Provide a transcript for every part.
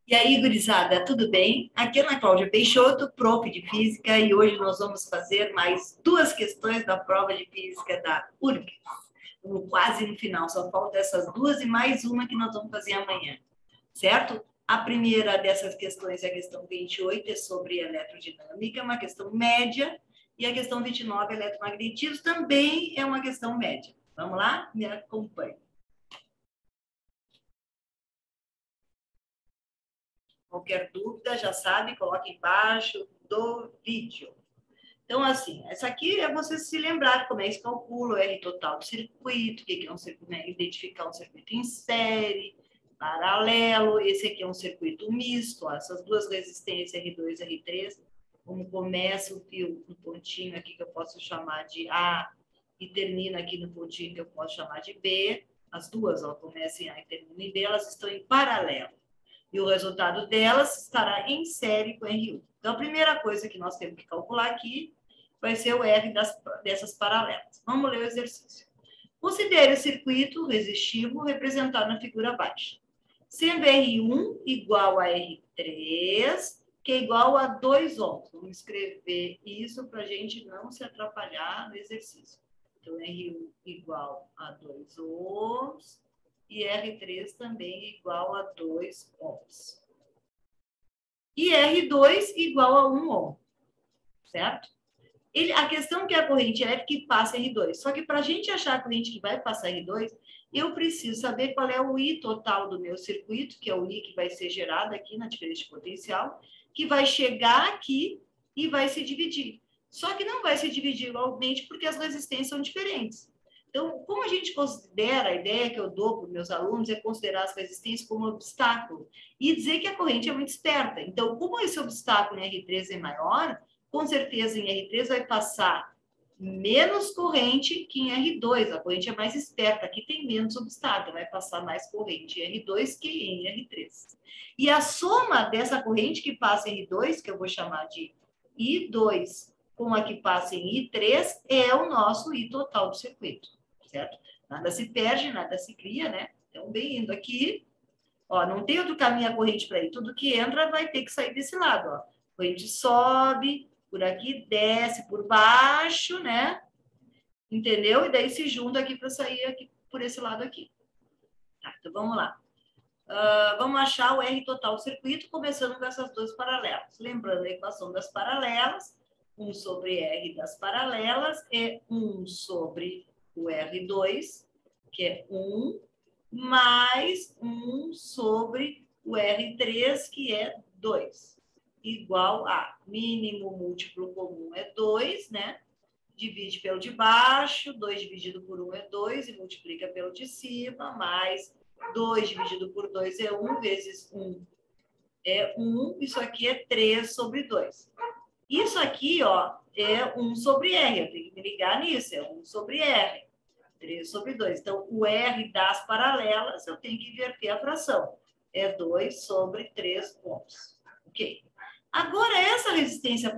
E aí, gurizada, tudo bem? Aqui é Ana Cláudia Peixoto, prof de Física, e hoje nós vamos fazer mais duas questões da prova de Física da URGS. Estamos quase no final, só falta essas duas e mais uma que nós vamos fazer amanhã, certo? A primeira dessas questões é a questão 28, é sobre eletrodinâmica, uma questão média, e a questão 29, eletromagnetismo, também é uma questão média. Vamos lá? Me acompanhe. Qualquer dúvida, já sabe, coloque embaixo do vídeo. Então, assim, essa aqui é você se lembrar como é esse cálculo, R total do circuito, o que é um circuito, né? Identificar um circuito em série, paralelo, esse aqui é um circuito misto, ó, essas duas resistências, R2 e R3, como começa o fio no pontinho aqui que eu posso chamar de A e termina aqui no pontinho que eu posso chamar de B, as duas, ó, começam em A e terminam em B, elas estão em paralelo e o resultado delas estará em série com R1. Então, a primeira coisa que nós temos que calcular aqui vai ser o R dessas paralelas. Vamos ler o exercício. Considere o circuito resistivo representado na figura abaixo, sendo R1 igual a R3, que é igual a 2 ohms. Vamos escrever isso para a gente não se atrapalhar no exercício. Então, R1 igual a 2 ohms e R3 também igual a 2 ohms. E R2 igual a 1 ohm, certo? A questão é que a corrente elétrica que passa R2. Só que para a gente achar a corrente que vai passar R2, eu preciso saber qual é o I total do meu circuito, que é o I que vai ser gerado aqui na diferença de potencial, que vai chegar aqui e vai se dividir. Só que não vai se dividir igualmente porque as resistências são diferentes. Então, como a gente considera, a ideia que eu dou para os meus alunos é considerar as resistências como obstáculo e dizer que a corrente é muito esperta. Então, como esse obstáculo em R3 é maior, com certeza em R3 vai passar menos corrente que em R2. A corrente é mais esperta, aqui tem menos obstáculo, vai passar mais corrente em R2 que em R3. E a soma dessa corrente que passa em R2, que eu vou chamar de I2, com a que passa em I3, é o nosso I total do circuito, certo? Nada se perde, nada se cria, né? Então, bem indo aqui, ó, não tem outro caminho a corrente para ir. Tudo que entra vai ter que sair desse lado, ó. A corrente sobe, por aqui desce por baixo, né? Entendeu? E daí se junta aqui para sair aqui por esse lado aqui. Tá, então vamos lá. Vamos achar o R total do circuito, começando com essas duas paralelas. Lembrando a equação das paralelas, 1 sobre R das paralelas é 1 sobre o R2, que é 1, mais 1 sobre o R3, que é 2, igual a mínimo múltiplo comum é 2, né? Divide pelo de baixo, 2 dividido por 1 é 2, e multiplica pelo de cima, mais 2 dividido por 2 é 1, vezes 1 é 1, isso aqui é 3 sobre 2. Isso aqui, ó, é 1 sobre R, eu tenho que me ligar nisso, é 1 sobre R, 3 sobre 2. Então, o R das paralelas, eu tenho que inverter a fração, é 2 sobre 3 ohms. Ok. Agora, essa resistência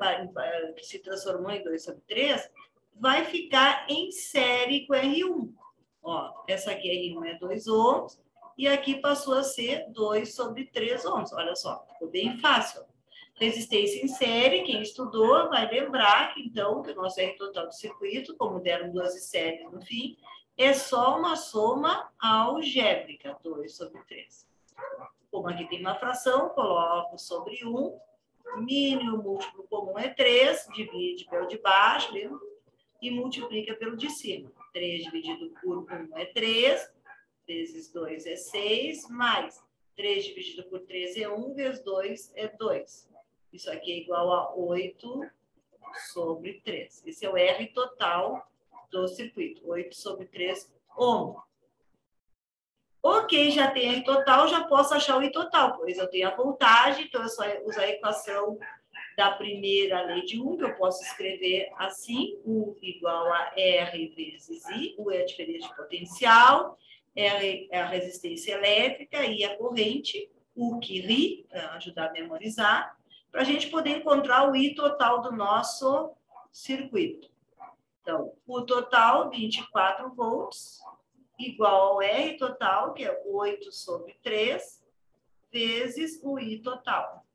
que se transformou em 2 sobre 3 vai ficar em série com R1. Ó, essa aqui R1 é 2 ohms e aqui passou a ser 2 sobre 3 ohms. Olha só, ficou bem fácil. Resistência em série, quem estudou vai lembrar que, então, que o nosso R total do circuito, como deram duas séries no fim, é só uma soma algébrica, 2 sobre 3. Como aqui tem uma fração, coloco sobre 1, mínimo múltiplo comum é 3, divide pelo de baixo, lembra? E multiplica pelo de cima. 3 dividido por 1 é 3, vezes 2 é 6, mais 3 dividido por 3 é 1, vezes 2 é 2. Isso aqui é igual a 8 sobre 3. Esse é o R total do circuito, 8 sobre 3 ohm. Ok, já tem R total, já posso achar o I total, pois eu tenho a voltagem, então eu só uso a equação da primeira lei de que eu posso escrever assim, U igual a R vezes I, U é a diferença de potencial, R é a resistência elétrica e a corrente, U que RI, para ajudar a memorizar, para a gente poder encontrar o I total do nosso circuito. Então, o total, 24 volts, igual ao R total, que é 8 sobre 3, vezes o I total.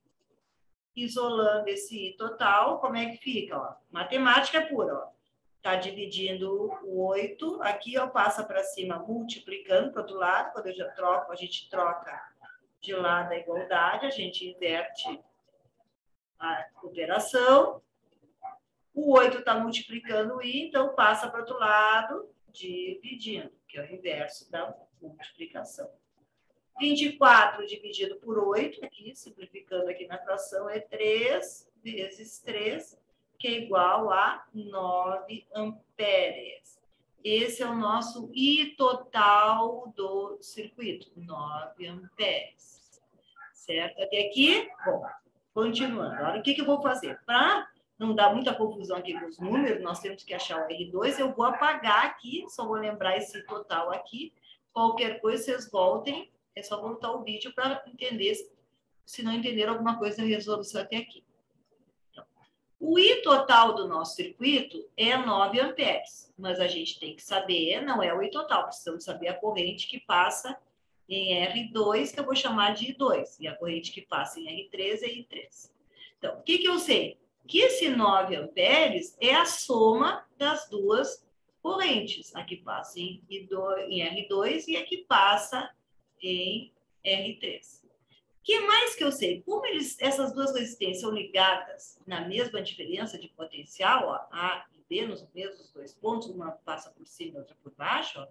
Isolando esse I total, como é que fica? Ó? Matemática pura, ó. Está dividindo o 8, aqui ó, passa para cima multiplicando para o outro lado, quando eu já troco, a gente troca de lado a igualdade, a gente inverte a operação. O 8 está multiplicando o I, então passa para o outro lado, dividindo, que é o inverso da multiplicação. 24 dividido por 8, aqui, simplificando aqui na fração, é 3 vezes 3, que é igual a 9 amperes. Esse é o nosso I total do circuito, 9 amperes. Certo? Até aqui? Bom, continuando. Agora, o que eu vou fazer? Para não dar muita confusão aqui com os números, nós temos que achar o R2, eu vou apagar aqui, só vou lembrar esse total aqui. Qualquer coisa, vocês voltem, é só voltar o vídeo para entender, se não entenderam alguma coisa da resolução até aqui. Então, o I total do nosso circuito é 9 amperes, mas a gente tem que saber, não é o I total, precisamos saber a corrente que passa em R2, que eu vou chamar de I2, e a corrente que passa em R3 é I3. Então, o que eu sei? Que esse 9 amperes é a soma das duas correntes, a que passa em R2 e a que passa em R3. O que mais que eu sei? Como essas duas resistências são ligadas na mesma diferença de potencial, ó, A e B, nos mesmos dois pontos, uma passa por cima e outra por baixo, ó,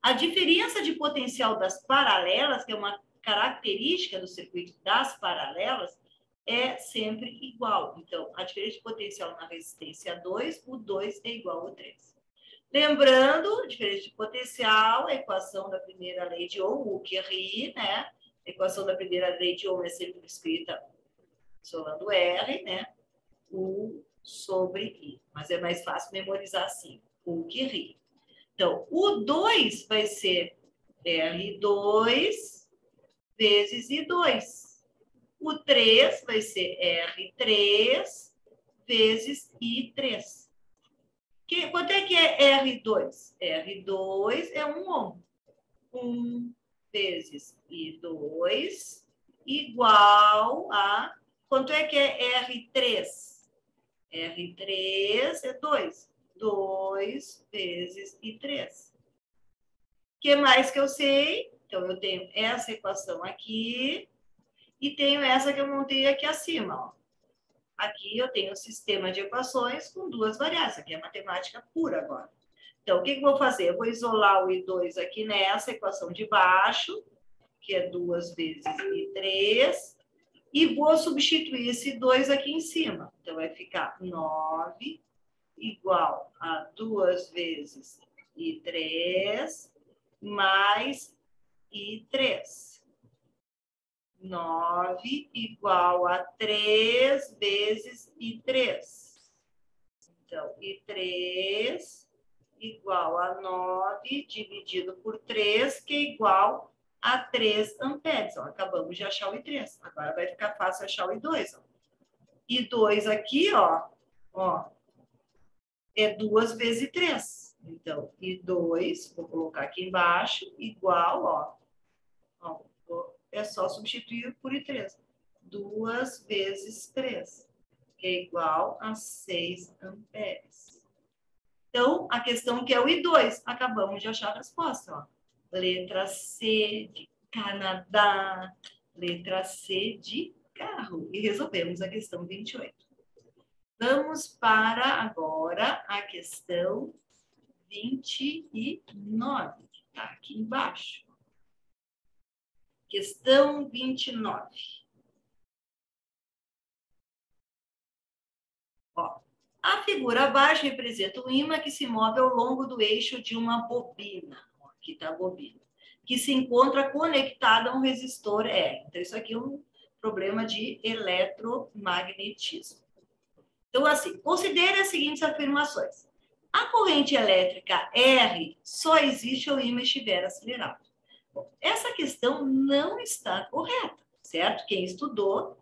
a diferença de potencial das paralelas, que é uma característica do circuito das paralelas, é sempre igual. Então, a diferença de potencial na resistência 2, o 2 é igual ao 3. Lembrando, a diferença de potencial, a equação da primeira lei de Ohm, U que ri, né? A equação da primeira lei de Ohm é sempre escrita solando R, né? U sobre I. Mas é mais fácil memorizar assim, U que ri. Então, o 2 vai ser R2 vezes I2. O 3 vai ser R3 vezes I3. Quanto é que é R2? R2 é 1 ohm. 1 vezes I2 igual a... Quanto é que é R3? R3 é 2. 2 vezes I3. O que mais que eu sei? Então, eu tenho essa equação aqui e tenho essa que eu montei aqui acima, ó. Aqui eu tenho um sistema de equações com duas variáveis. Aqui é matemática pura agora. Então, o que eu vou fazer? Eu vou isolar o I2 aqui nessa equação de baixo, que é 2 vezes I3, e vou substituir esse 2 aqui em cima. Então, vai ficar 9 igual a 2 vezes I3 mais I3. 9 igual a 3 vezes I3. Então, I3 igual a 9 dividido por 3, que é igual a 3 amperes. Ó, acabamos de achar o I3. Agora vai ficar fácil achar o I2. Ó. I2 aqui, ó, é 2 vezes I3. Então, I2, vou colocar aqui embaixo, igual, ó, é só substituir por I3. 2 vezes 3, que é igual a 6 amperes. Então, a questão que é o I2, acabamos de achar a resposta. Ó. Letra C de Canadá, letra C de carro. E resolvemos a questão 28. Vamos para agora a questão 29, que está aqui embaixo. Questão 29. Ó, a figura abaixo representa um ímã que se move ao longo do eixo de uma bobina. Ó, aqui está a bobina. Que se encontra conectada a um resistor R. Então, isso aqui é um problema de eletromagnetismo. Então, assim, considere as seguintes afirmações. A corrente elétrica R só existe se o ímã estiver acelerado. Bom, essa questão não está correta, certo? Quem estudou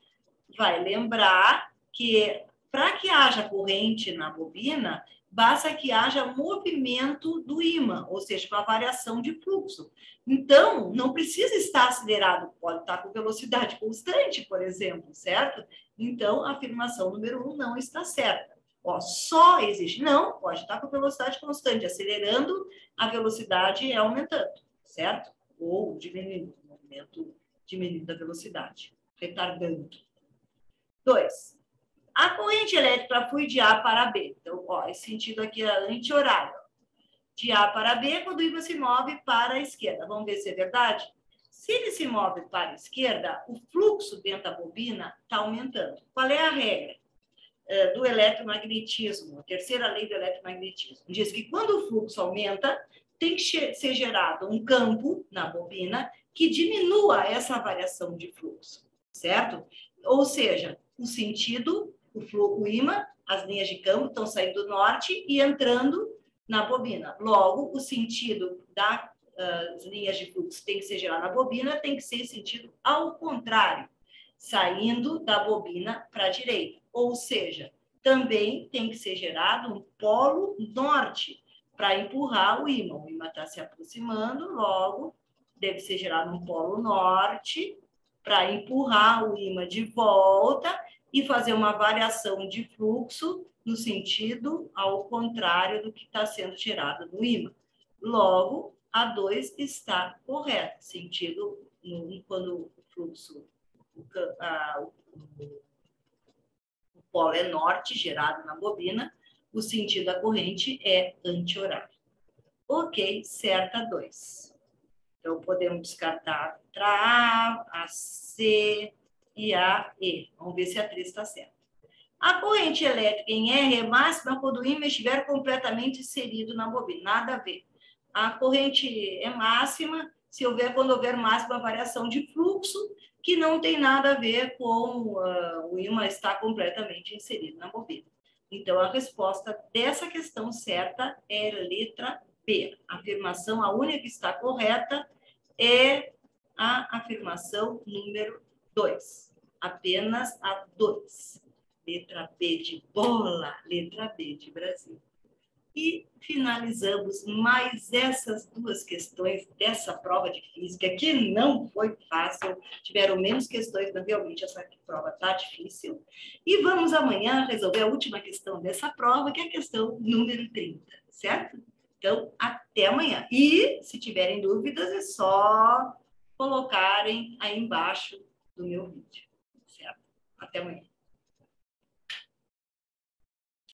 vai lembrar que para que haja corrente na bobina, basta que haja movimento do ímã, ou seja, uma variação de fluxo. Então, não precisa estar acelerado, pode estar com velocidade constante, por exemplo, certo? Então, a afirmação número 1 não está certa. Ó, só existe. Não, pode estar com velocidade constante, acelerando, a velocidade é aumentando, certo? Ou diminuindo, o movimento diminuindo a velocidade, retardando. 2. A corrente elétrica flui de A para B. Então, ó, esse sentido aqui é anti-horário. De A para B, quando o ímã se move para a esquerda. Vamos ver se é verdade? Se ele se move para a esquerda, o fluxo dentro da bobina está aumentando. Qual é a regra do eletromagnetismo? A terceira lei do eletromagnetismo diz que quando o fluxo aumenta, tem que ser gerado um campo na bobina que diminua essa variação de fluxo, certo? Ou seja, o sentido, o ímã, as linhas de campo estão saindo do norte e entrando na bobina. Logo, o sentido das linhas de fluxo tem que ser gerado na bobina, tem que ser sentido ao contrário, saindo da bobina para a direita. Ou seja, também tem que ser gerado um polo norte para empurrar o ímã. O ímã está se aproximando, logo deve ser gerado um polo norte para empurrar o ímã de volta e fazer uma variação de fluxo no sentido ao contrário do que está sendo gerado no ímã. Logo, a 2 está correta, sentido quando o fluxo, o polo é norte, gerado na bobina, o sentido da corrente é anti-horário. Ok, certa 2. Então, podemos descartar a C e a E. Vamos ver se a 3 está certa. A corrente elétrica em R é máxima quando o ímã estiver completamente inserido na bobina. Nada a ver. A corrente é máxima quando houver máxima variação de fluxo, que não tem nada a ver com o ímã estar completamente inserido na bobina. Então, a resposta dessa questão certa é letra B. A afirmação, a única que está correta, é a afirmação número 2. Apenas a 2. Letra B de bola, letra B de Brasil. E finalizamos mais essas duas questões dessa prova de física, que não foi fácil, tiveram menos questões, mas realmente essa prova está difícil. E vamos amanhã resolver a última questão dessa prova, que é a questão número 30, certo? Então, até amanhã. E, se tiverem dúvidas, é só colocarem aí embaixo do meu vídeo, certo? Até amanhã.